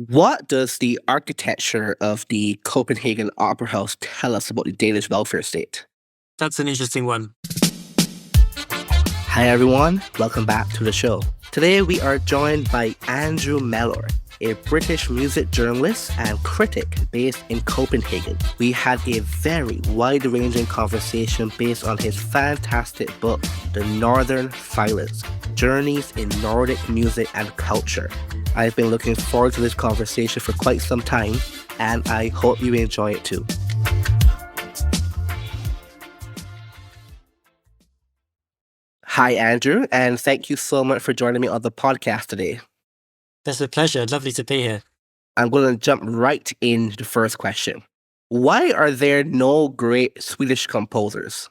What does the architecture of the Copenhagen Opera House tell us about the Danish welfare state? That's an interesting one. Hi everyone, welcome back to the show. Today we are joined by Andrew Mellor, a British music journalist and critic based in Copenhagen. We had a very wide-ranging conversation based on his fantastic book, The Northern Silence: Journeys in Nordic Music and Culture. I've been looking forward to this conversation for quite some time, and I hope you enjoy it too. Hi, Andrew, and thank you so much for joining me on the podcast today. That's a pleasure. Lovely to be here. I'm going to jump right into the first question. Why are there no great Swedish composers?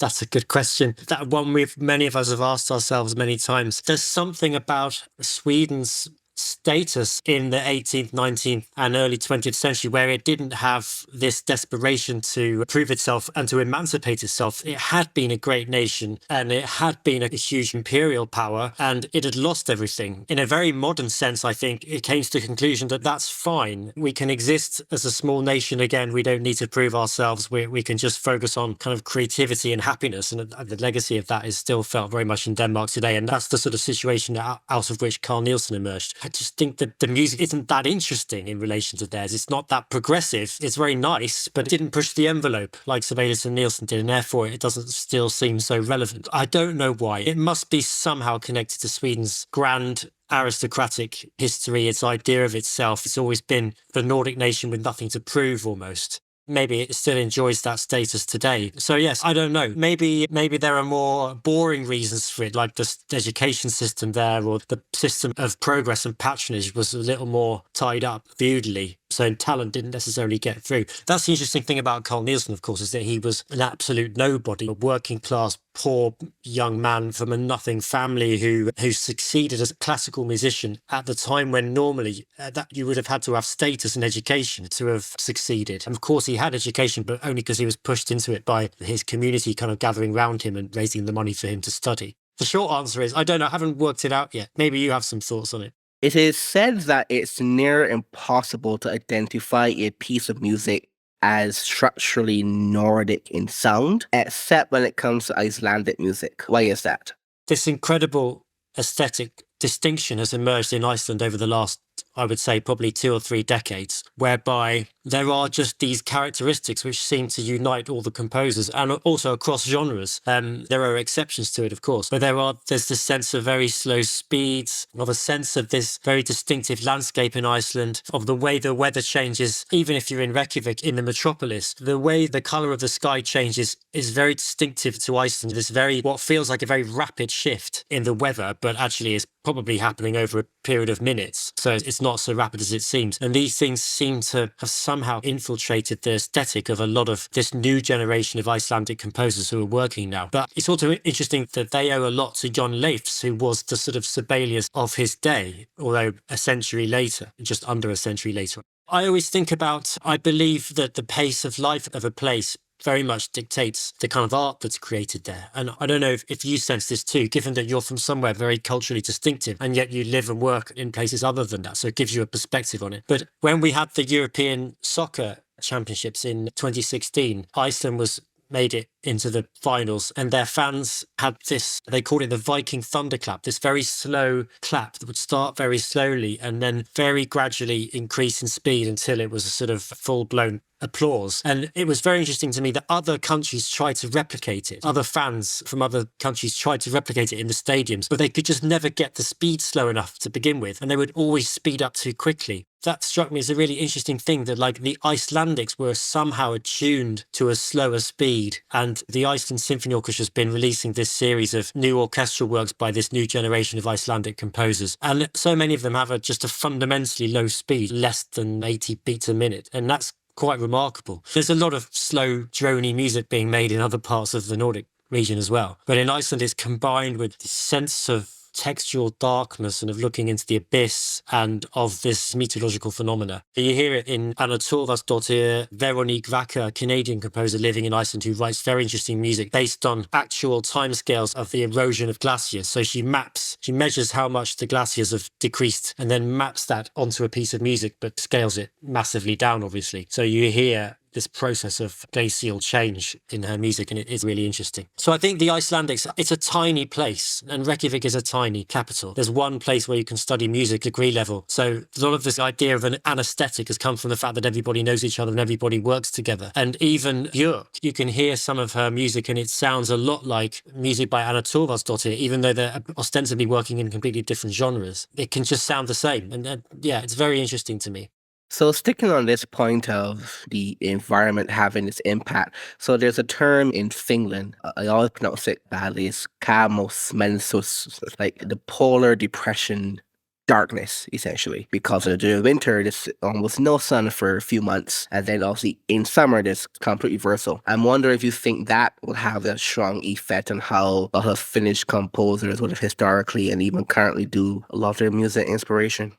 That's a good question. That one many of us have asked ourselves many times. There's something about Sweden's status in the 18th, 19th and early 20th century where it didn't have this desperation to prove itself and to emancipate itself. It had been a great nation and it had been a huge imperial power and it had lost everything. In a very modern sense, I think it came to the conclusion that that's fine. We can exist as a small nation again. We don't need to prove ourselves. We can just focus on kind of creativity and happiness. And the legacy of that is still felt very much in Denmark today. And that's the sort of situation out of which Carl Nielsen emerged. I just think that the music isn't that interesting in relation to theirs. It's not that progressive. It's very nice, but it didn't push the envelope like Sibelius and Nielsen did, and therefore it doesn't still seem so relevant. I don't know why. It must be somehow connected to Sweden's grand aristocratic history, its idea of itself. It's always been the Nordic nation with nothing to prove almost. Maybe it still enjoys that status today. So yes, I don't know. Maybe there are more boring reasons for it, like the education system there, or the system of progress and patronage was a little more tied up feudally. So talent didn't necessarily get through. That's the interesting thing about Carl Nielsen, of course, is that he was an absolute nobody, a working class, poor young man from a nothing family who succeeded as a classical musician at the time when normally that you would have had to have status and education to have succeeded. And of course, he had education, but only because he was pushed into it by his community kind of gathering around him and raising the money for him to study. The short answer is, I don't know, I haven't worked it out yet. Maybe you have some thoughts on it. It is said that it's near impossible to identify a piece of music as structurally Nordic in sound, except when it comes to Icelandic music. Why is that? This incredible aesthetic distinction has emerged in Iceland over the last, I would say, probably 2 or 3 decades, whereby there are just these characteristics which seem to unite all the composers and also across genres. There are exceptions to it, of course, but there's this sense of very slow speeds, of a sense of this very distinctive landscape in Iceland, of the way the weather changes, even if you're in Reykjavik, in the metropolis. The way the colour of the sky changes is very distinctive to Iceland. This what feels like a very rapid shift in the weather, but actually is probably happening over a period of minutes. So it's not so rapid as it seems. And these things seem to have somehow infiltrated the aesthetic of a lot of this new generation of Icelandic composers who are working now. But it's also interesting that they owe a lot to John Leifs, who was the sort of Sibelius of his day, although a century later, just under a century later. I always think about, I believe that the pace of life of a place very much dictates the kind of art that's created there. And I don't know if you sense this too, given that you're from somewhere very culturally distinctive, and yet you live and work in places other than that. So it gives you a perspective on it. But when we had the European Soccer Championships in 2016, Iceland made it into the finals, and their fans had this, they called it the Viking thunderclap, this very slow clap that would start very slowly and then very gradually increase in speed until it was a sort of full-blown applause. And it was very interesting to me that other countries tried to replicate it. Other fans from other countries tried to replicate it in the stadiums, but they could just never get the speed slow enough to begin with, and they would always speed up too quickly. That struck me as a really interesting thing, that like the Icelandics were somehow attuned to a slower speed, and the Iceland Symphony Orchestra has been releasing this series of new orchestral works by this new generation of Icelandic composers, and so many of them have just a fundamentally low speed, less than 80 beats a minute, and that's quite remarkable. There's a lot of slow, drony music being made in other parts of the Nordic region as well. But in Iceland, it's combined with this sense of textual darkness and of looking into the abyss and of this mythological phenomena. You hear it in Anna Torvaldsdottir, Veronique Vacker, a Canadian composer living in Iceland who writes very interesting music based on actual timescales of the erosion of glaciers. So she measures how much the glaciers have decreased and then maps that onto a piece of music, but scales it massively down, obviously. So you hear this process of glacial change in her music, and it is really interesting. So I think the Icelandics, it's a tiny place, and Reykjavik is a tiny capital. There's one place where you can study music degree level. So a lot of this idea of an anesthetic has come from the fact that everybody knows each other and everybody works together. And even Björk, you can hear some of her music and it sounds a lot like music by Anna Torvaldsdottir, even though they're ostensibly working in completely different genres. It can just sound the same. And yeah, it's very interesting to me. So sticking on this point of the environment having its impact, so there's a term in Finland, I always pronounce it badly, it's kaamosmensus, like the polar depression darkness, essentially, because during winter there's almost no sun for a few months, and then obviously in summer there's complete reversal. I'm wondering if you think that will have a strong effect on how a lot of Finnish composers would have historically and even currently do a lot of their music inspiration.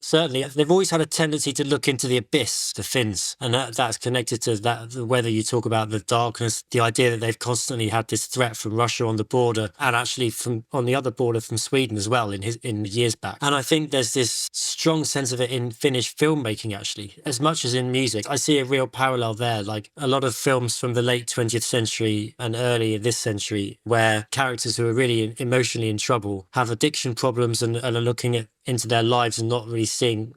Certainly, they've always had a tendency to look into the abyss, the Finns, and that's connected to that. Whether you talk about the darkness, the idea that they've constantly had this threat from Russia on the border, and actually from on the other border from Sweden as well in years back. And I think there's this strong sense of it in Finnish filmmaking, actually, as much as in music. I see a real parallel there. Like a lot of films from the late 20th century and early this century, where characters who are really emotionally in trouble have addiction problems and are looking into their lives and not really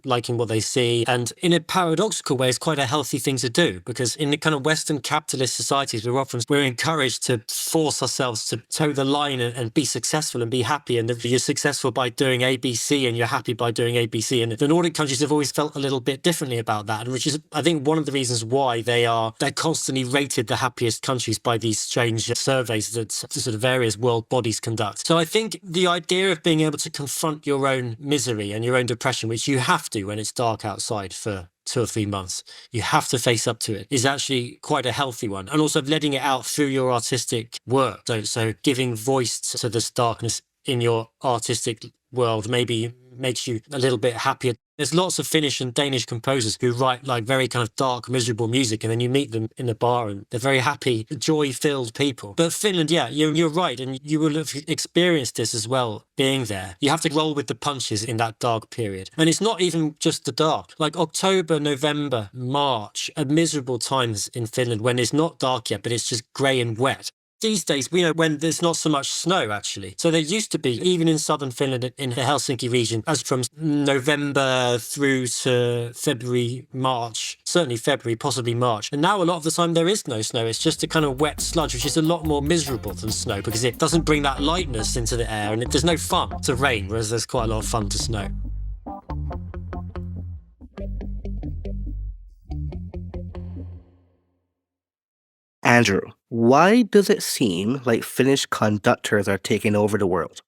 liking what they see. And in a paradoxical way, it's quite a healthy thing to do, because in the kind of Western capitalist societies, we're encouraged to force ourselves to toe the line and be successful and be happy. And if you're successful by doing ABC and you're happy by doing ABC. And the Nordic countries have always felt a little bit differently about that, and which is, I think, one of the reasons why they're constantly rated the happiest countries by these strange surveys that sort of various world bodies conduct. So I think the idea of being able to confront your own misery and your own depression, which you have to when it's dark outside for 2 or 3 months, you have to face up to it, is actually quite a healthy one. And also letting it out through your artistic work. So giving voice to this darkness in your artistic world maybe makes you a little bit happier. There's lots of Finnish and Danish composers who write like very kind of dark, miserable music, and then you meet them in a bar and they're very happy, joy-filled people. But Finland, yeah, you're right, and you will have experienced this as well being there. You have to roll with the punches in that dark period. And it's not even just the dark. Like October, November, March are miserable times in Finland when it's not dark yet, but it's just grey and wet. These days, we know when there's not so much snow, actually. So there used to be, even in southern Finland, in the Helsinki region, as from November through to February, March, certainly February, possibly March. And now a lot of the time there is no snow. It's just a kind of wet sludge, which is a lot more miserable than snow because it doesn't bring that lightness into the air, and there's no fun to rain, whereas there's quite a lot of fun to snow. Andrew, why does it seem like Finnish conductors are taking over the world?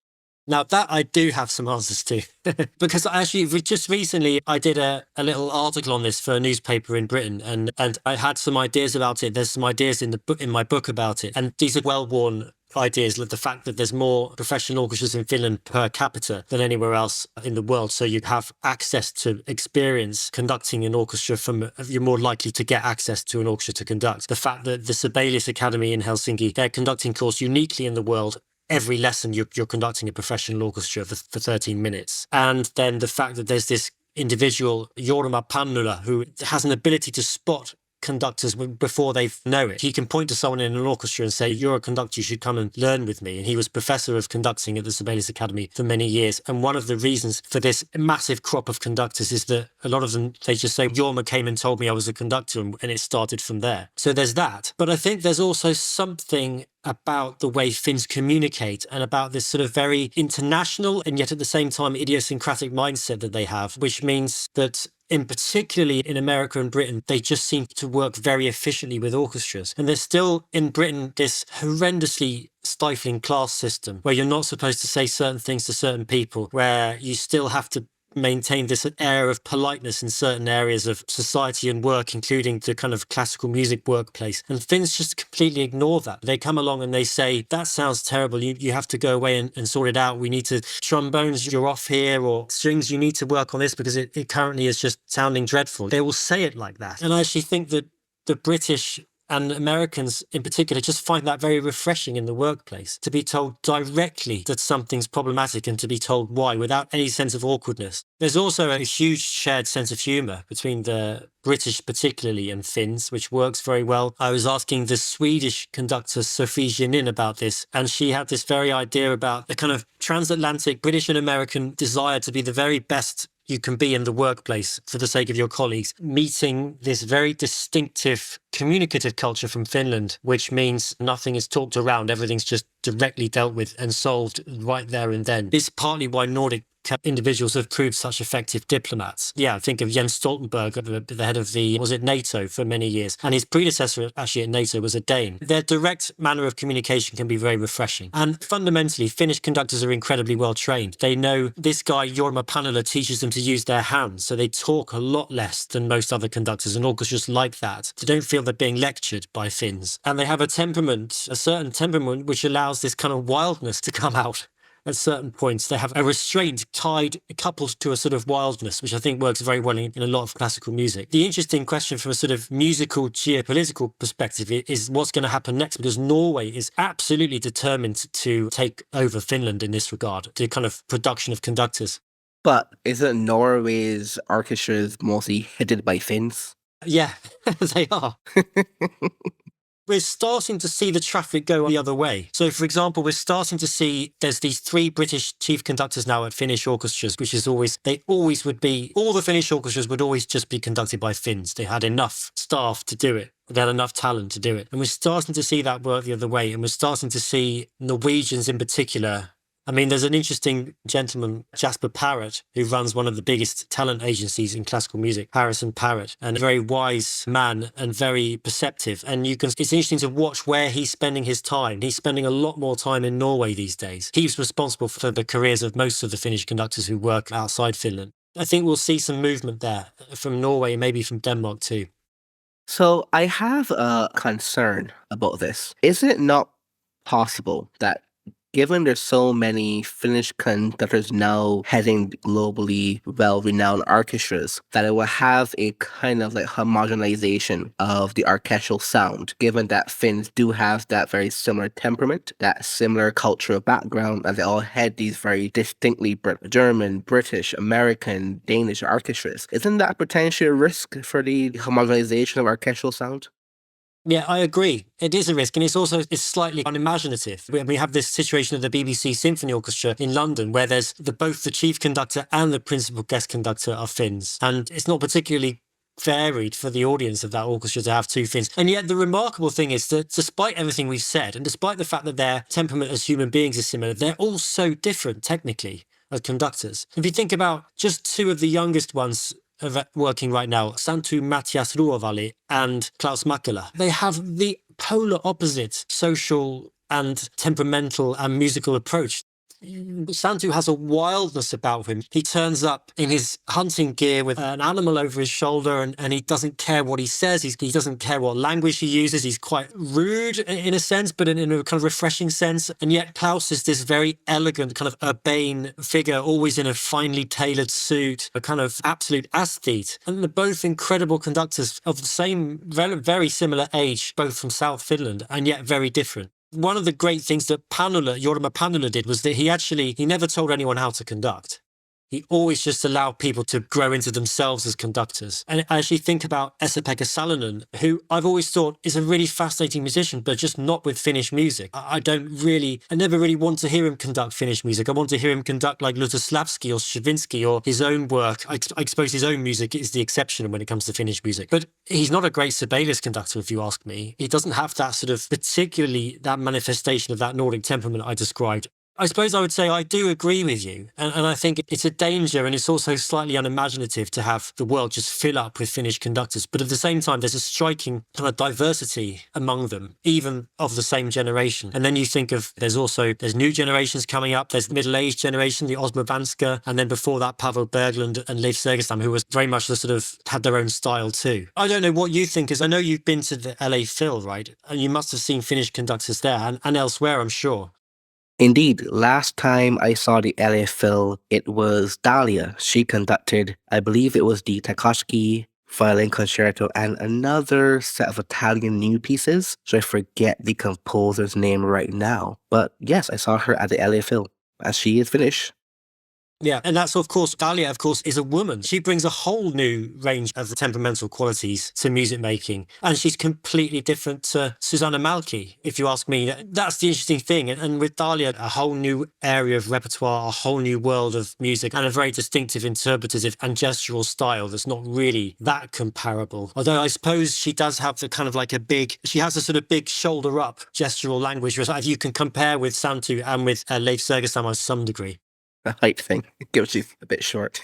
Now, that I do have some answers to. Because actually, just recently, I did a little article on this for a newspaper in Britain, and I had some ideas about it. There's some ideas in my book about it. And these are well-worn ideas, like the fact that there's more professional orchestras in Finland per capita than anywhere else in the world. So you have access to experience conducting an orchestra you're more likely to get access to an orchestra to conduct. The fact that the Sibelius Academy in Helsinki, their conducting course uniquely in the world, every lesson you're conducting a professional orchestra for 13 minutes. And then the fact that there's this individual, Jorma Pannula, who has an ability to spot conductors before they know it. He can point to someone in an orchestra and say, "You're a conductor, you should come and learn with me." And he was professor of conducting at the Sibelius Academy for many years. And one of the reasons for this massive crop of conductors is that a lot of them, they just say, "Jorma came and told me I was a conductor," and it started from there. So there's that. But I think there's also something about the way Finns communicate and about this sort of very international and yet at the same time idiosyncratic mindset that they have, which means that particularly in America and Britain, they just seem to work very efficiently with orchestras. And there's still in Britain this horrendously stifling class system where you're not supposed to say certain things to certain people, where you still have to maintain this air of politeness in certain areas of society and work, including the kind of classical music workplace. And Finns just completely ignore that. They come along and they say, that sounds terrible. You have to go away and sort it out. We need to, trombones, you're off here, or strings, you need to work on this because it currently is just sounding dreadful. They will say it like that. And I actually think that the British and Americans in particular just find that very refreshing in the workplace, to be told directly that something's problematic and to be told why without any sense of awkwardness. There's also a huge shared sense of humour between the British particularly and Finns, which works very well. I was asking the Swedish conductor Sophie Genin about this, and she had this very idea about the kind of transatlantic British and American desire to be the very best you can be in the workplace for the sake of your colleagues, meeting this very distinctive communicative culture from Finland, which means nothing is talked around, everything's just directly dealt with and solved right there and then. This is partly why Nordic individuals have proved such effective diplomats. Yeah, think of Jens Stoltenberg, the head of NATO for many years. And his predecessor actually at NATO was a Dane. Their direct manner of communication can be very refreshing. And fundamentally, Finnish conductors are incredibly well trained. They know this guy, Jorma Panela, teaches them to use their hands. So they talk a lot less than most other conductors, and orchestras like that. They don't feel they're being lectured by Finns. And they have a certain temperament, which allows this kind of wildness to come out. At certain points, they have a restraint coupled to a sort of wildness, which I think works very well in a lot of classical music. The interesting question from a sort of musical geopolitical perspective is what's going to happen next, because Norway is absolutely determined to take over Finland in this regard, the kind of production of conductors. But isn't Norway's orchestras mostly headed by Finns? Yeah, they are. We're starting to see the traffic go the other way. So, for example, we're starting to see there's these 3 British chief conductors now at Finnish orchestras, which is all the Finnish orchestras would always just be conducted by Finns. They had enough staff to do it. They had enough talent to do it. And we're starting to see that work the other way. And we're starting to see Norwegians in particular. I mean, there's an interesting gentleman, Jasper Parrott, who runs one of the biggest talent agencies in classical music, Harrison Parrott, and a very wise man and very perceptive. And it's interesting to watch where he's spending his time. He's spending a lot more time in Norway these days. He's responsible for the careers of most of the Finnish conductors who work outside Finland. I think we'll see some movement there from Norway, maybe from Denmark too. So I have a concern about this. Is it not possible that given there's so many Finnish conductors now heading globally well-renowned orchestras, that it will have a kind of like homogenization of the orchestral sound, given that Finns do have that very similar temperament, that similar cultural background, and they all head these very distinctly German, British, American, Danish orchestras. Isn't that potentially a risk for the homogenization of orchestral sound? Yeah, I agree. It is a risk, and it's slightly unimaginative. We have this situation of the BBC Symphony Orchestra in London, where there's both the chief conductor and the principal guest conductor are Finns, and it's not particularly varied for the audience of that orchestra to have 2 Finns. And yet the remarkable thing is that despite everything we've said, and despite the fact that their temperament as human beings is similar, they're all so different technically as conductors. If you think about just 2 of the youngest ones working right now, Santtu Matias Ruovalli and Klaus Makela. They have the polar opposite social and temperamental and musical approach. Santtu has a wildness about him. He turns up in his hunting gear with an animal over his shoulder, and he doesn't care what he says. He doesn't care what language he uses. He's quite rude in a sense, but in a kind of refreshing sense. And yet Klaus is this very elegant, kind of urbane figure, always in a finely tailored suit, a kind of absolute aesthete. And they're both incredible conductors of the same, very, very similar age, both from South Finland, and yet very different. One of the great things that Jorma Panela did was that he never told anyone how to conduct. He always just allowed people to grow into themselves as conductors. And I actually think about Esa-Pekka Salonen, who I've always thought is a really fascinating musician, but just not with Finnish music. I never really want to hear him conduct Finnish music. I want to hear him conduct like Lutoslavski or Stravinsky or his own work. I suppose his own music is the exception when it comes to Finnish music. But he's not a great Sibelius conductor, if you ask me. He doesn't have that sort of particularly that manifestation of that Nordic temperament I described. I suppose I would say I do agree with you. And I think it's a danger, and it's also slightly unimaginative to have the world just fill up with Finnish conductors. But at the same time, there's a striking kind of diversity among them, even of the same generation. And then you think of, there's new generations coming up. There's the middle-aged generation, the Osmo Vanska, and then before that, Pavel Berglund and Leif Segerstam, who was very much the sort of, had their own style too. I don't know what you think, is I know you've been to the LA Phil, right? And you must have seen Finnish conductors there and elsewhere, I'm sure. Indeed, last time I saw the LA Phil, it was Dahlia. She conducted, I believe it was the Tchaikovsky violin concerto and another set of Italian new pieces. So I forget the composer's name right now. But yes, I saw her at the LA Phil, and she is Finnish. Yeah, and that's, of course, Dahlia, of course, is a woman. She brings a whole new range of temperamental qualities to music making, and she's completely different to Susanna Malki, if you ask me. That's the interesting thing. And with Dahlia, a whole new area of repertoire, a whole new world of music, and a very distinctive interpretative and gestural style that's not really that comparable. Although I suppose she does have the kind of like she has a sort of big shoulder up gestural language, which you can compare with Santu and with Leif Segerstam to some degree. The height thing, gives she's a bit short.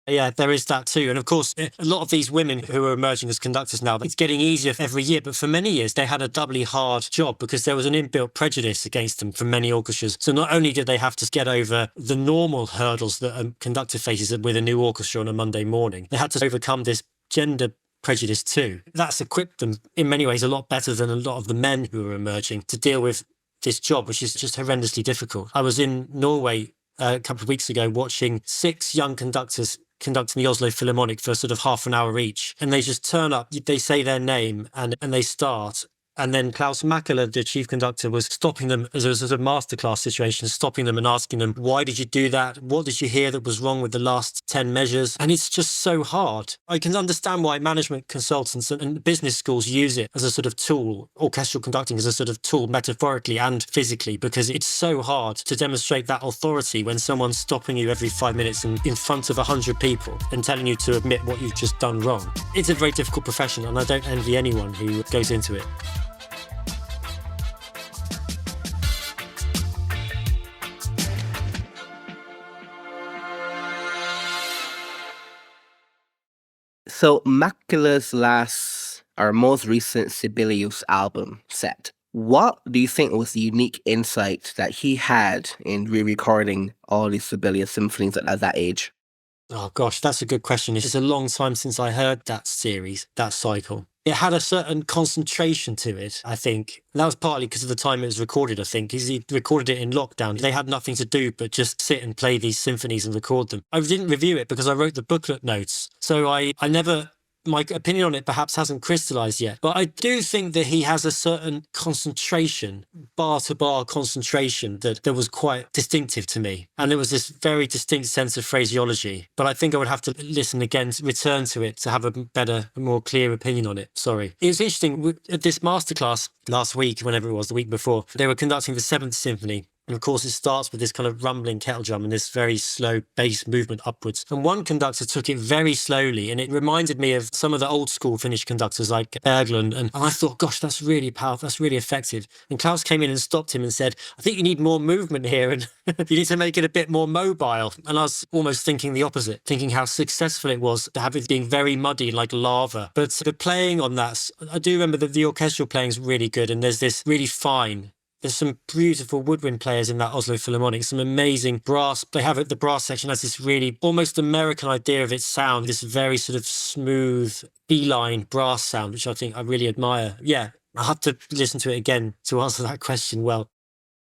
Yeah, there is that too. And of course, a lot of these women who are emerging as conductors now, it's getting easier every year. But for many years, they had a doubly hard job because there was an inbuilt prejudice against them from many orchestras. So not only did they have to get over the normal hurdles that a conductor faces with a new orchestra on a Monday morning, they had to overcome this gender prejudice too. That's equipped them in many ways a lot better than a lot of the men who are emerging to deal with this job, which is just horrendously difficult. I was in Norway a couple of weeks ago watching 6 young conductors conducting the Oslo Philharmonic for sort of half an hour each. And they just turn up, they say their name and they start. And then Klaus Makela, the chief conductor, was stopping them as a sort of masterclass situation, stopping them and asking them, why did you do that? What did you hear that was wrong with the last 10 measures? And it's just so hard. I can understand why management consultants and business schools use it as a sort of tool, orchestral conducting as a sort of tool, metaphorically and physically, because it's so hard to demonstrate that authority when someone's stopping you every 5 minutes in front of 100 people and telling you to admit what you've just done wrong. It's a very difficult profession, and I don't envy anyone who goes into it. So Makela's most recent Sibelius album set, what do you think was the unique insight that he had in re-recording all these Sibelius symphonies at that age? Oh gosh, that's a good question. It's a long time since I heard that series, that cycle. It had a certain concentration to it, I think. And that was partly because of the time it was recorded, I think, because he recorded it in lockdown. They had nothing to do but just sit and play these symphonies and record them. I didn't review it because I wrote the booklet notes. So I never... My opinion on it perhaps hasn't crystallized yet, but I do think that he has a certain concentration, bar-to-bar concentration that was quite distinctive to me. And there was this very distinct sense of phraseology, but I think I would have to listen again, return to it to have a more clear opinion on it. Sorry. It was interesting, at this masterclass last week, whenever it was, the week before, they were conducting the 7th Symphony. And of course, it starts with this kind of rumbling kettle drum and this very slow bass movement upwards. And one conductor took it very slowly, and it reminded me of some of the old school Finnish conductors like Berglund. And I thought, gosh, that's really powerful, that's really effective. And Klaus came in and stopped him and said, I think you need more movement here, and you need to make it a bit more mobile. And I was almost thinking the opposite, thinking how successful it was to have it being very muddy like lava. But the playing on that, I do remember that the orchestral playing is really good, and there's this really fine. There's some beautiful woodwind players in that Oslo Philharmonic, some amazing brass. They have it, the brass section has this really almost American idea of its sound, this very sort of smooth, beeline brass sound, which I think I really admire. Yeah, I'll have to listen to it again to answer that question well.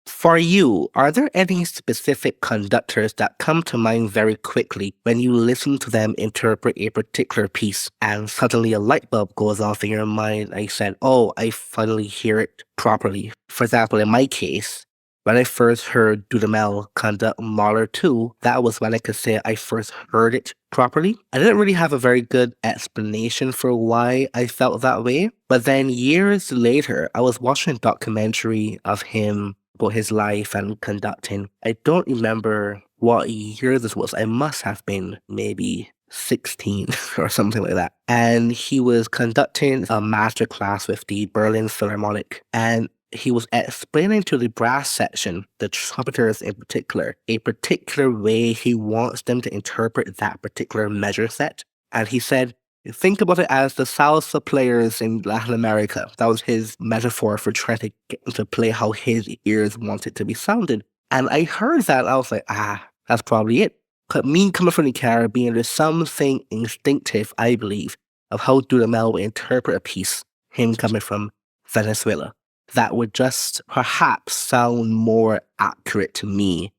For you, are there any specific conductors that come to mind very quickly when you listen to them interpret a particular piece and suddenly a light bulb goes off in your mind and you said, oh, I finally hear it properly? For example, in my case, when I first heard Dudamel conduct Mahler 2, that was when I could say I first heard it properly. I didn't really have a very good explanation for why I felt that way. But then years later, I was watching a documentary of him about his life and conducting. I don't remember what year this was. I must have been maybe 16 or something like that. And he was conducting a master class with the Berlin Philharmonic. And he was explaining to the brass section, the trumpeters in particular, a particular way he wants them to interpret that particular measure set. And he said, think about it as the salsa players in Latin America. That was his metaphor for trying to get them to play how his ears want it to be sounded. And I heard that, I was like, that's probably it. But me coming from the Caribbean, there's something instinctive, I believe, of how Dudamel would interpret a piece, him coming from Venezuela, that would just perhaps sound more accurate to me.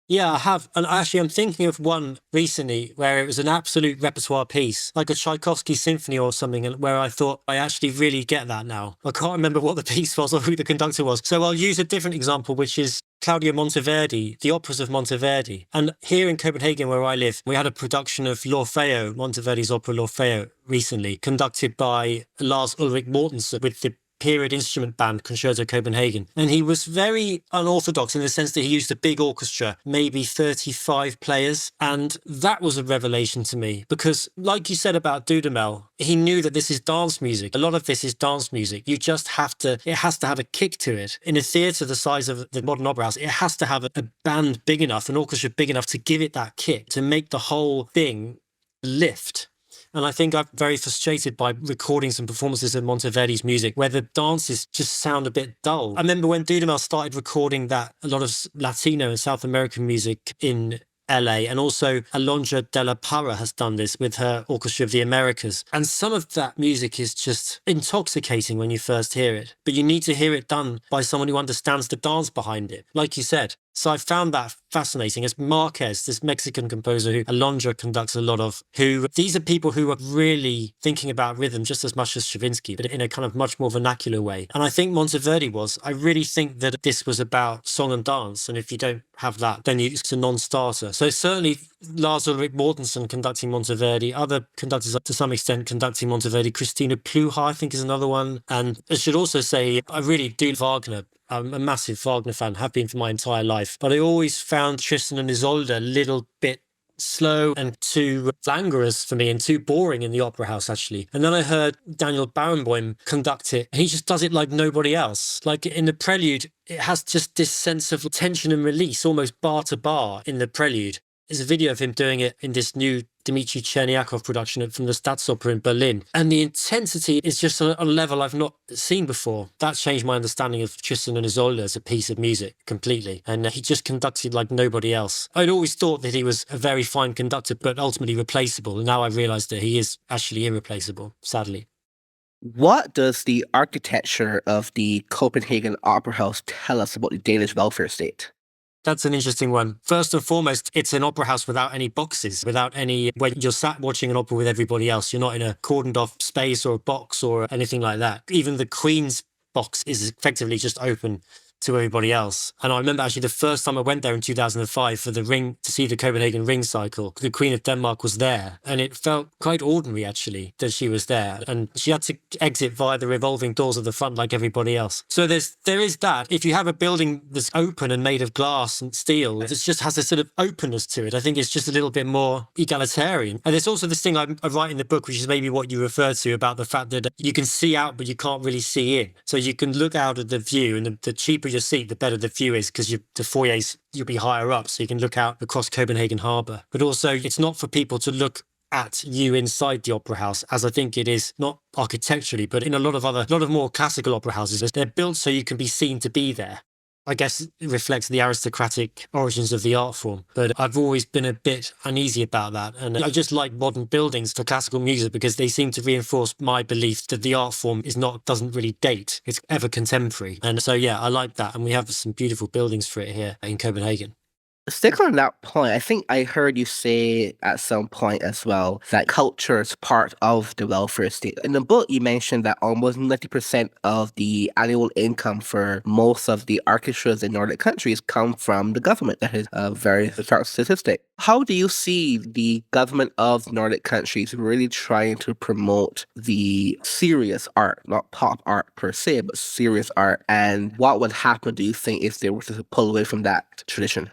Yeah, I have. And actually, I'm thinking of one recently where it was an absolute repertoire piece, like a Tchaikovsky symphony or something, where I thought I actually really get that now. I can't remember what the piece was or who the conductor was. So I'll use a different example, which is Claudio Monteverdi, the operas of Monteverdi. And here in Copenhagen, where I live, we had a production of L'Orfeo, Monteverdi's opera L'Orfeo, recently, conducted by Lars Ulrik Mortensen with the period instrument band Concerto Copenhagen. And he was very unorthodox in the sense that he used a big orchestra, maybe 35 players. And that was a revelation to me because, like you said about Dudamel, he knew that this is dance music. A lot of this is dance music. You just have to, it has to have a kick to it. In a theatre the size of the modern opera house, it has to have a band big enough, an orchestra big enough to give it that kick, to make the whole thing lift. And I think I'm very frustrated by recording some performances of Monteverdi's music where the dances just sound a bit dull. I remember when Dudamel started recording that, a lot of Latino and South American music in LA, and also Alondra de la Parra has done this with her Orchestra of the Americas. And some of that music is just intoxicating when you first hear it, but you need to hear it done by someone who understands the dance behind it, like you said. So I found that fascinating. As Marquez, this Mexican composer who Alondra conducts a lot of, who these are people who are really thinking about rhythm just as much as Stravinsky, but in a kind of much more vernacular way. And I think Monteverdi was. I really think that this was about song and dance. And if you don't have that, then it's a non-starter. So certainly Lars Ulrik Mortensen conducting Monteverdi, other conductors to some extent conducting Monteverdi, Christina Pluha, I think is another one. And I should also say, I really do Wagner. I'm a massive Wagner fan, have been for my entire life. But I always found Tristan and Isolde a little bit slow and too languorous for me and too boring in the opera house, actually. And then I heard Daniel Barenboim conduct it. And he just does it like nobody else. Like in the prelude, it has just this sense of tension and release, almost bar to bar in the prelude. There's a video of him doing it in this new Dmitry Cherniakov production from the Staatsoper in Berlin. And the intensity is just on a level I've not seen before. That changed my understanding of Tristan and Isolde as a piece of music completely. And he just conducted like nobody else. I'd always thought that he was a very fine conductor, but ultimately replaceable. And now I realised that he is actually irreplaceable, sadly. What does the architecture of the Copenhagen Opera House tell us about the Danish welfare state? That's an interesting one. First and foremost, it's an opera house without any boxes, without any, where you're sat watching an opera with everybody else. You're not in a cordoned off space or a box or anything like that. Even the Queen's box is effectively just open to everybody else. And I remember actually the first time I went there in 2005 for the ring, to see the Copenhagen ring cycle, the Queen of Denmark was there. And it felt quite ordinary actually that she was there. And she had to exit via the revolving doors of the front like everybody else. So there is that. If you have a building that's open and made of glass and steel, it just has a sort of openness to it. I think it's just a little bit more egalitarian. And there's also this thing I write in the book, which is maybe what you referred to about the fact that you can see out, but you can't really see in. So you can look out at the view, and the cheaper your seat, the better the view is, because the foyers, you'll be higher up, so you can look out across Copenhagen harbour. But also, it's not for people to look at you inside the opera house, as I think it is, not architecturally, but in a lot of more classical opera houses, they're built so you can be seen to be there. I guess it reflects the aristocratic origins of the art form. But I've always been a bit uneasy about that. And I just like modern buildings for classical music because they seem to reinforce my belief that the art form doesn't really date. It's ever contemporary. And so, yeah, I like that. And we have some beautiful buildings for it here in Copenhagen. Stick on that point. I think I heard you say at some point as well that culture is part of the welfare state. In the book, you mentioned that almost 90% of the annual income for most of the orchestras in Nordic countries come from the government. That is a very stark statistic. How do you see the government of Nordic countries really trying to promote the serious art, not pop art per se, but serious art? And what would happen, do you think, if they were to pull away from that tradition?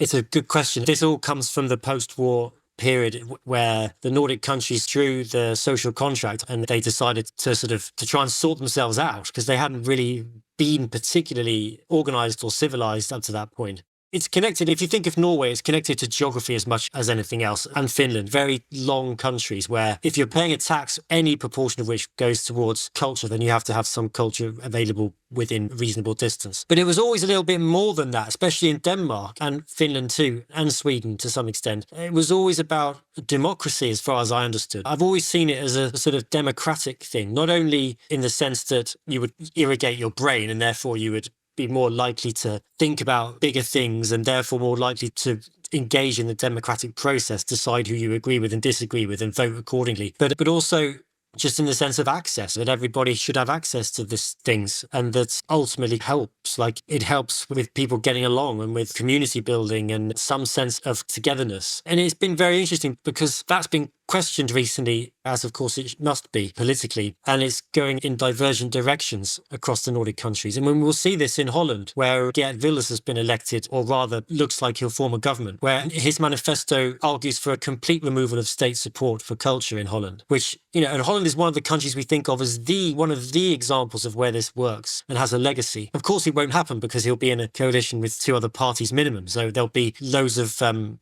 It's a good question. This all comes from the post-war period where the Nordic countries drew the social contract and they decided to try and sort themselves out because they hadn't really been particularly organised or civilised up to that point. It's connected, if you think of Norway, it's connected to geography as much as anything else. And Finland, very long countries where if you're paying a tax, any proportion of which goes towards culture, then you have to have some culture available within reasonable distance. But it was always a little bit more than that, especially in Denmark and Finland too, and Sweden to some extent. It was always about democracy as far as I understood. I've always seen it as a sort of democratic thing, not only in the sense that you would irrigate your brain and therefore you would be more likely to think about bigger things and therefore more likely to engage in the democratic process, decide who you agree with and disagree with and vote accordingly. But also just in the sense of access, that everybody should have access to these things, and that ultimately helps. Like, it helps with people getting along and with community building and some sense of togetherness. And it's been very interesting because that's been questioned recently, as of course it must be politically, and it's going in divergent directions across the Nordic countries. And when we'll see this in Holland, where Geert Wilders has been elected, or rather looks like he'll form a government, where his manifesto argues for a complete removal of state support for culture in Holland, which, you know, and Holland is one of the countries we think of as one of the examples of where this works and has a legacy. Of course, it won't happen because he'll be in a coalition with two other parties minimum, so there'll be loads of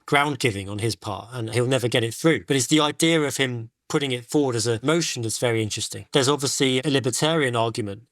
ground giving on his part, and he'll never get it through. But it's the idea of him putting it forward as a motion that's very interesting. There's obviously a libertarian argument.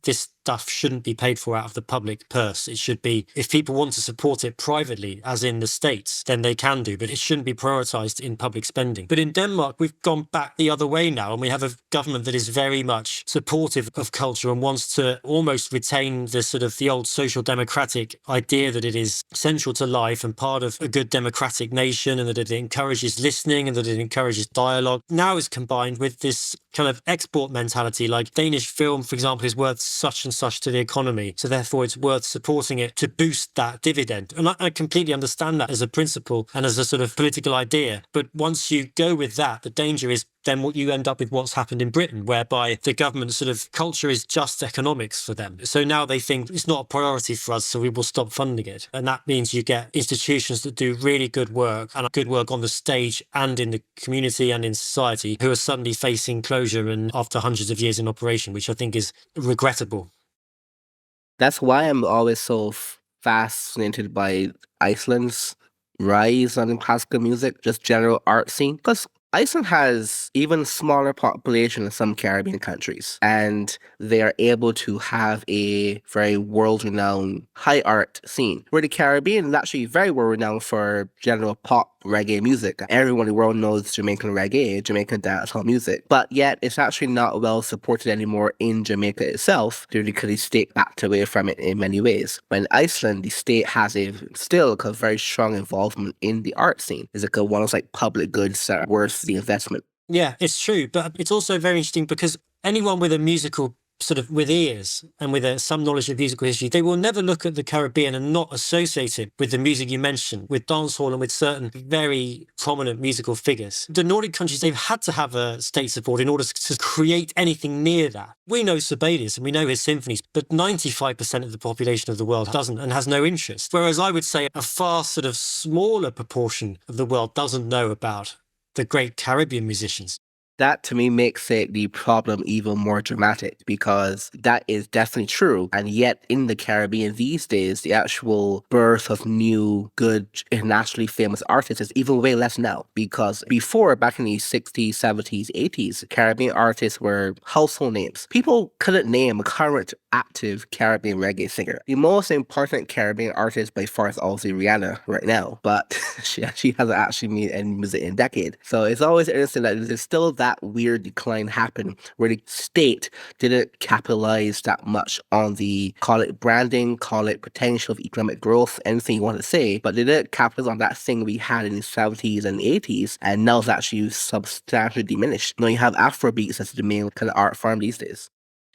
This stuff shouldn't be paid for out of the public purse. It should be, if people want to support it privately, as in the States, then they can do, but it shouldn't be prioritised in public spending. But in Denmark, we've gone back the other way now, and we have a government that is very much supportive of culture and wants to almost retain the old social democratic idea that it is central to life and part of a good democratic nation, and that it encourages listening and that it encourages dialogue. Now it's combined with this kind of export mentality, like Danish film, for example, is worth such and such to the economy, so therefore it's worth supporting it to boost that dividend. And I completely understand that as a principle and as a sort of political idea. But once you go with that, the danger is then what you end up with what's happened in Britain, whereby the government sort of culture is just economics for them. So now they think it's not a priority for us, so we will stop funding it. And that means you get institutions that do really good work and good work on the stage and in the community and in society who are suddenly facing closure and after hundreds of years in operation, which I think is regrettable. That's why I'm always so fascinated by Iceland's rise on classical music, just general art scene. Because Iceland has even smaller population than some Caribbean countries, and they are able to have a very world-renowned high art scene. Where the Caribbean is actually very well-renowned for general pop reggae music. Everyone in the world knows Jamaican reggae, Jamaican dancehall music, but yet it's actually not well supported anymore in Jamaica itself due to the state backed away from it in many ways. But in Iceland, the state has still a very strong involvement in the art scene. It's like one of those public goods that are worth the investment. Yeah, it's true, but it's also very interesting because anyone with a musical with ears and with some knowledge of musical history, they will never look at the Caribbean and not associate it with the music you mentioned, with dancehall and with certain very prominent musical figures. The Nordic countries, they've had to have a state support in order to create anything near that. We know Sibelius and we know his symphonies, but 95% of the population of the world doesn't and has no interest. Whereas I would say a far smaller proportion of the world doesn't know about the great Caribbean musicians. That to me makes it the problem even more dramatic, because that is definitely true. And yet in the Caribbean these days, the actual birth of new, good, internationally famous artists is even way less now. Because before, back in the 60s, 70s, 80s, Caribbean artists were household names. People couldn't name a current active Caribbean reggae singer. The most important Caribbean artist by far is obviously Rihanna right now, but she hasn't actually made any music in a decade. So it's always interesting that there's still that weird decline happen where the state didn't capitalize that much on the, call it branding, call it potential of economic growth, anything you want to say, but they didn't capitalize on that thing we had in the 70s and 80s, and now it's actually substantially diminished. Now you have Afrobeats as the main kind of art form these days.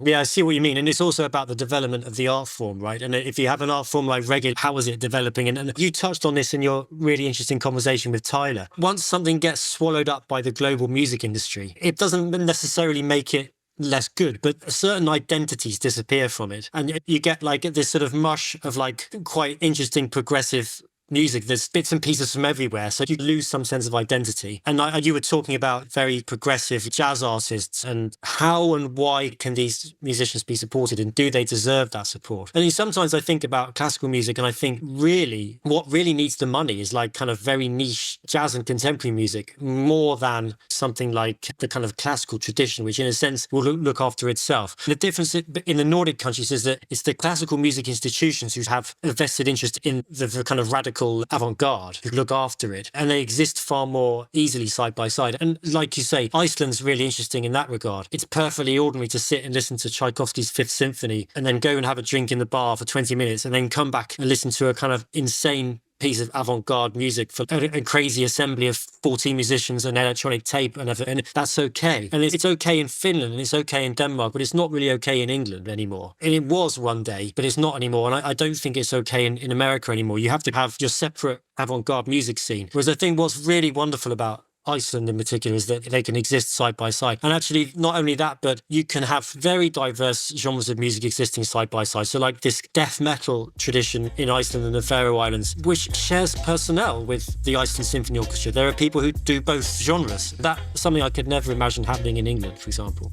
Yeah, I see what you mean. And it's also about the development of the art form, right? And if you have an art form like reggae, how is it developing? And you touched on this in your really interesting conversation with Tyler. Once something gets swallowed up by the global music industry, it doesn't necessarily make it less good, but certain identities disappear from it. And you get like this sort of mush of like quite interesting progressive music. There's bits and pieces from everywhere, so you lose some sense of identity. And you were talking about very progressive jazz artists and how and why can these musicians be supported, and do they deserve that support? And sometimes I think about classical music and I think really what really needs the money is like kind of very niche jazz and contemporary music, more than something like the kind of classical tradition, which in a sense will look after itself. The difference in the Nordic countries is that it's the classical music institutions who have a vested interest in the kind of radical avant-garde who look after it, and they exist far more easily side by side. And like you say, Iceland's really interesting in that regard. It's perfectly ordinary to sit and listen to Tchaikovsky's Fifth Symphony and then go and have a drink in the bar for 20 minutes and then come back and listen to a kind of insane piece of avant-garde music for a crazy assembly of 14 musicians and electronic tape and everything. And that's okay. And it's okay in Finland and it's okay in Denmark, but it's not really okay in England anymore. And it was one day, but it's not anymore. And I don't think it's okay in America anymore. You have to have your separate avant-garde music scene. Whereas I think what's really wonderful about Iceland in particular is that they can exist side by side. And actually, not only that, but you can have very diverse genres of music existing side by side. So like this death metal tradition in Iceland and the Faroe Islands, which shares personnel with the Iceland Symphony Orchestra. There are people who do both genres. That's something I could never imagine happening in England, for example.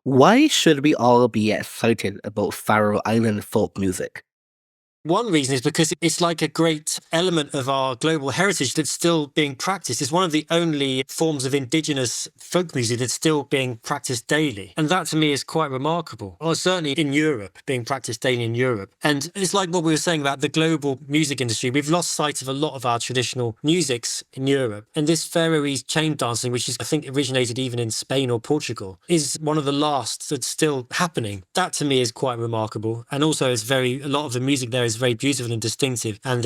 Why should we all be excited about Faroe Island folk music? One reason is because it's like a great element of our global heritage that's still being practiced. It's one of the only forms of indigenous folk music that's still being practiced daily. And that to me is quite remarkable. Or certainly in Europe, being practiced daily in Europe. And it's like what we were saying about the global music industry. We've lost sight of a lot of our traditional musics in Europe. And this Faroese chain dancing, which is, I think, originated even in Spain or Portugal, is one of the last that's still happening. That to me is quite remarkable. And also it's a lot of the music there is very beautiful and distinctive and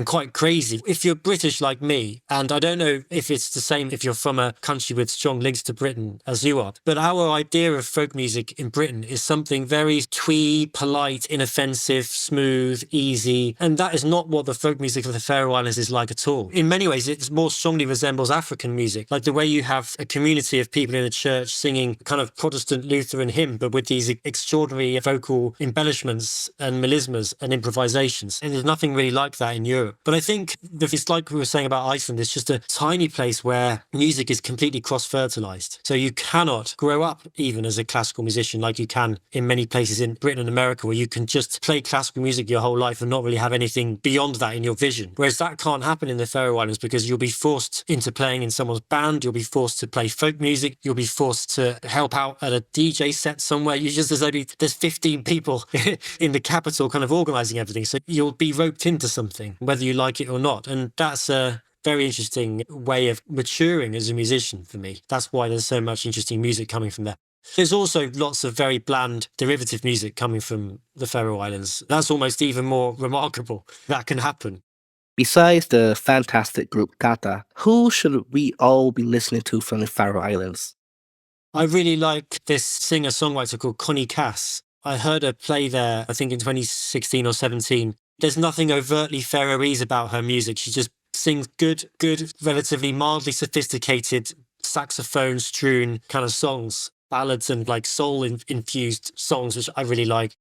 quite crazy. If you're British like me, and I don't know if it's the same if you're from a country with strong links to Britain as you are, but our idea of folk music in Britain is something very twee, polite, inoffensive, smooth, easy, and that is not what the folk music of the Faroe Islands is like at all. In many ways, it more strongly resembles African music, like the way you have a community of people in a church singing kind of Protestant Lutheran hymn, but with these extraordinary vocal embellishments and melismas and improvisations. And there's nothing really like that in Europe. But I think if it's like we were saying about Iceland, it's just a tiny place where music is completely cross-fertilized. So you cannot grow up even as a classical musician like you can in many places in Britain and America, where you can just play classical music your whole life and not really have anything beyond that in your vision. Whereas that can't happen in the Faroe Islands, because you'll be forced into playing in someone's band, you'll be forced to play folk music, you'll be forced to help out at a DJ set somewhere. There's 15 people in the capital kind of organizing everything. So you'll be roped into something, whether you like it or not. And that's a very interesting way of maturing as a musician for me. That's why there's so much interesting music coming from there. There's also lots of very bland derivative music coming from the Faroe Islands. That's almost even more remarkable. That can happen. Besides the fantastic group Capita, who should we all be listening to from the Faroe Islands? I really like this singer-songwriter called Connie Cass. I heard her play there, I think in 2016 or 17. There's nothing overtly Faroese about her music. She just sings good, relatively mildly sophisticated saxophone-strewn kind of songs, ballads and like soul-infused songs, which I really like.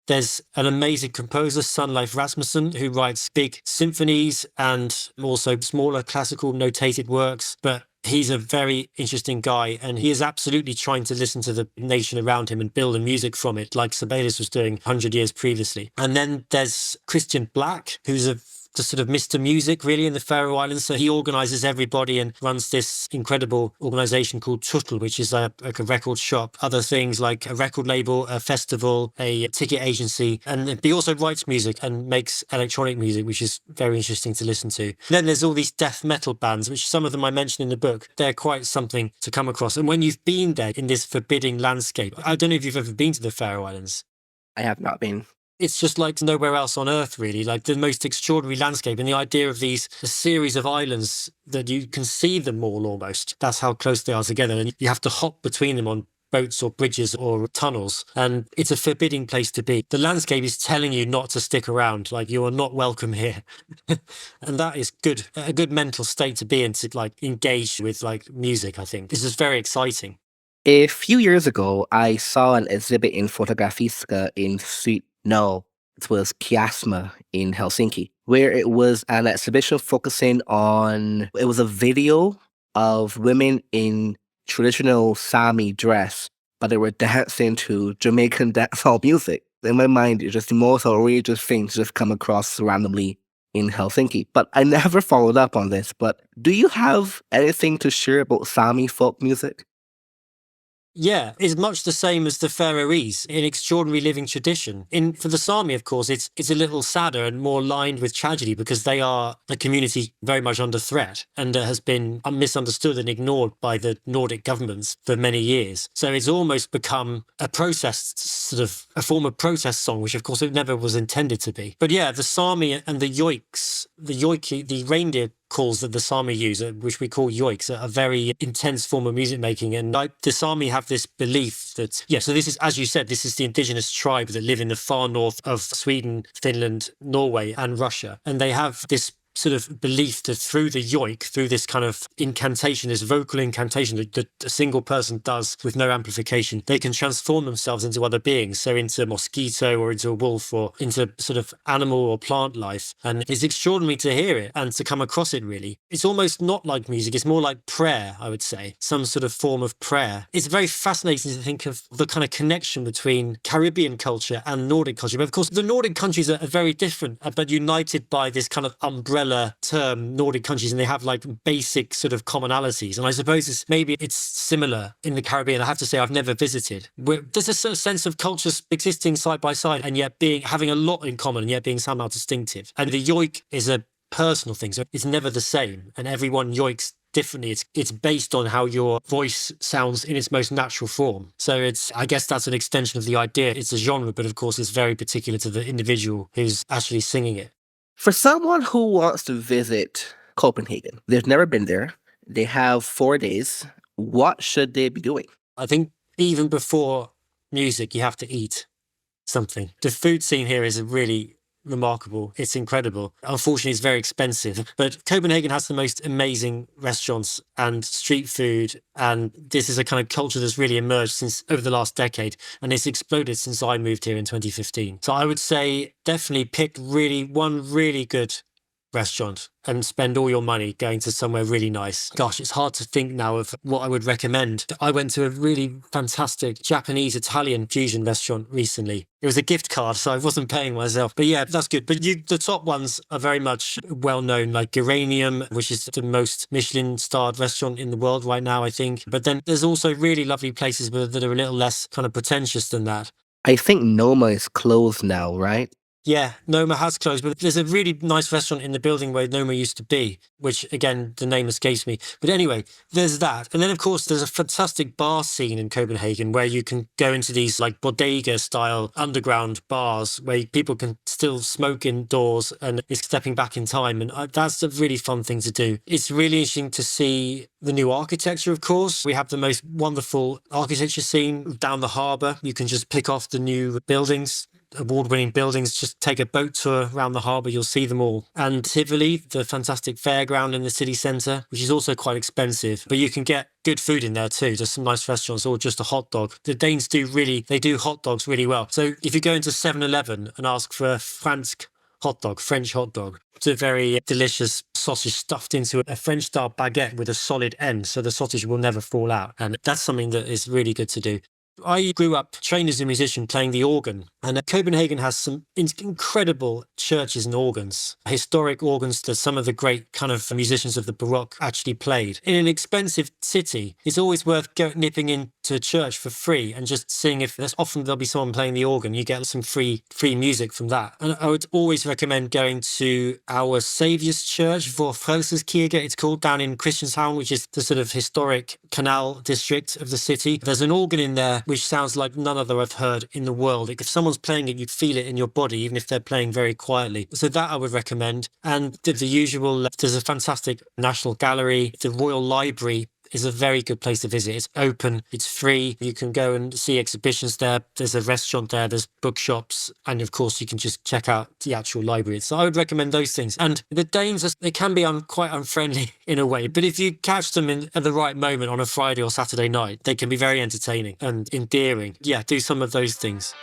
There's an amazing composer, Sunleif Rasmussen, who writes big symphonies and also smaller classical notated works, but he's a very interesting guy, and he is absolutely trying to listen to the nation around him and build a music from it, like Sibelius was doing 100 years previously. And then there's Christian Black, who's the sort of Mr. Music, really, in the Faroe Islands. So he organises everybody and runs this incredible organisation called Tuttle, which is like a record shop, other things like a record label, a festival, a ticket agency. And he also writes music and makes electronic music, which is very interesting to listen to. And then there's all these death metal bands, which some of them I mentioned in the book. They're quite something to come across. And when you've been there in this forbidding landscape, I don't know if you've ever been to the Faroe Islands. I have not been. It's just like nowhere else on earth, really, like the most extraordinary landscape. And the idea of a series of islands that you can see them all almost. That's how close they are together. And you have to hop between them on boats or bridges or tunnels. And it's a forbidding place to be. The landscape is telling you not to stick around, like you are not welcome here. And that is good, a good mental state to be in, to like engage with like music, I think. This is very exciting. A few years ago, I saw an exhibit in Fotografiska in no, it was Kiasma in Helsinki, where it was an exhibition focusing on, it was a video of women in traditional Sami dress, but they were dancing to Jamaican dancehall music. In my mind, it's just the most outrageous things just come across randomly in Helsinki. But I never followed up on this. But do you have anything to share about Sami folk music? Yeah, it's much the same as the Faroese, an extraordinary living tradition. For the Sami, of course, it's a little sadder and more lined with tragedy because they are a community very much under threat and has been misunderstood and ignored by the Nordic governments for many years. So it's almost become a protest, sort of a form of protest song, which of course it never was intended to be. But yeah, the Sami and the yoiks, the reindeer calls that the Sami use, which we call yoiks, are a very intense form of music making. And the Sami have this belief that, yeah, so this is, as you said, this is the indigenous tribe that live in the far north of Sweden, Finland, Norway, and Russia. And they have this sort of belief that through the yoik, through this kind of incantation, this vocal incantation that a single person does with no amplification, they can transform themselves into other beings, so into a mosquito or into a wolf or into sort of animal or plant life. And it's extraordinary to hear it and to come across it, really. It's almost not like music, it's more like prayer, I would say, some sort of form of prayer. It's very fascinating to think of the kind of connection between Caribbean culture and Nordic culture. But of course, the Nordic countries are very different, but united by this kind of umbrella term, Nordic countries, and they have like basic sort of commonalities. And I suppose maybe it's similar in the Caribbean. I have to say, I've never visited. There's a sort of sense of cultures existing side by side and yet having a lot in common and yet being somehow distinctive. And the yoik is a personal thing, so it's never the same. And everyone yoiks differently. It's based on how your voice sounds in its most natural form. So I guess that's an extension of the idea. It's a genre, but of course it's very particular to the individual who's actually singing it. For someone who wants to visit Copenhagen, they've never been there, they have 4 days, what should they be doing? I think even before music, you have to eat something. The food scene here is really remarkable. It's incredible. Unfortunately, it's very expensive. But Copenhagen has the most amazing restaurants and street food. And this is a kind of culture that's really emerged since over the last decade. And it's exploded since I moved here in 2015. So I would say definitely pick one really good restaurant and spend all your money going to somewhere really nice. Gosh, it's hard to think now of what I would recommend. I went to a really fantastic Japanese-Italian fusion restaurant recently. It was a gift card, so I wasn't paying myself. But yeah, that's good. But the top ones are very much well-known, like Geranium, which is the most Michelin-starred restaurant in the world right now, I think. But then there's also really lovely places that are a little less kind of pretentious than that. I think Noma is closed now, right? Yeah, Noma has closed, but there's a really nice restaurant in the building where Noma used to be, which, again, the name escapes me. But anyway, there's that. And then, of course, there's a fantastic bar scene in Copenhagen where you can go into these, like, bodega-style underground bars where people can still smoke indoors and it's stepping back in time. And that's a really fun thing to do. It's really interesting to see the new architecture, of course. We have the most wonderful architecture scene down the harbour. You can just pick off the new buildings, award-winning buildings, just take a boat tour around the harbour, you'll see them all. And Tivoli, the fantastic fairground in the city centre, which is also quite expensive, but you can get good food in there too. There's some nice restaurants or just a hot dog. The Danes do hot dogs really well. So if you go into 7-Eleven and ask for a Fransk hot dog, French hot dog, it's a very delicious sausage stuffed into a French-style baguette with a solid end, so the sausage will never fall out. And that's something that is really good to do. I grew up trained as a musician playing the organ, and Copenhagen has some incredible churches and organs, historic organs that some of the great kind of musicians of the Baroque actually played. In an expensive city, it's always worth nipping into a church for free and just seeing if there'll be someone playing the organ. You get some free music from that. And I would always recommend going to our Saviour's Church, Vor Frelsers Kirke, it's called, down in Christianshavn, which is the sort of historic canal district of the city. There's an organ in there which sounds like none other I've heard in the world. If someone's playing it, you'd feel it in your body, even if they're playing very quietly. So that I would recommend. And the usual, there's a fantastic National Gallery, the Royal Library is a very good place to visit. It's open, it's free. You can go and see exhibitions there. There's a restaurant there, there's bookshops, and of course you can just check out the actual library. So I would recommend those things. And the Danes, they can be quite unfriendly in a way, but if you catch them at the right moment on a Friday or Saturday night, they can be very entertaining and endearing. Yeah, do some of those things.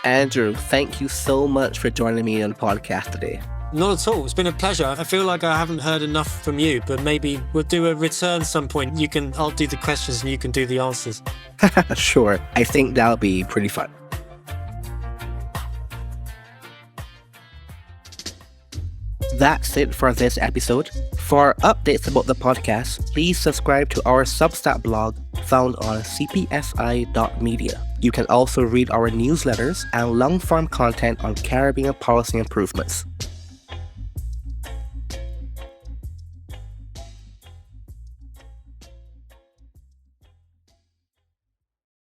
Andrew, thank you so much for joining me on the podcast today. Not at all. It's been a pleasure. I feel like I haven't heard enough from you, but maybe we'll do a return some point. I'll do the questions and you can do the answers. Sure. I think that'll be pretty fun. That's it for this episode. For updates about the podcast, please subscribe to our Substack blog found on cpsi.media. You can also read our newsletters and long-form content on Caribbean policy improvements.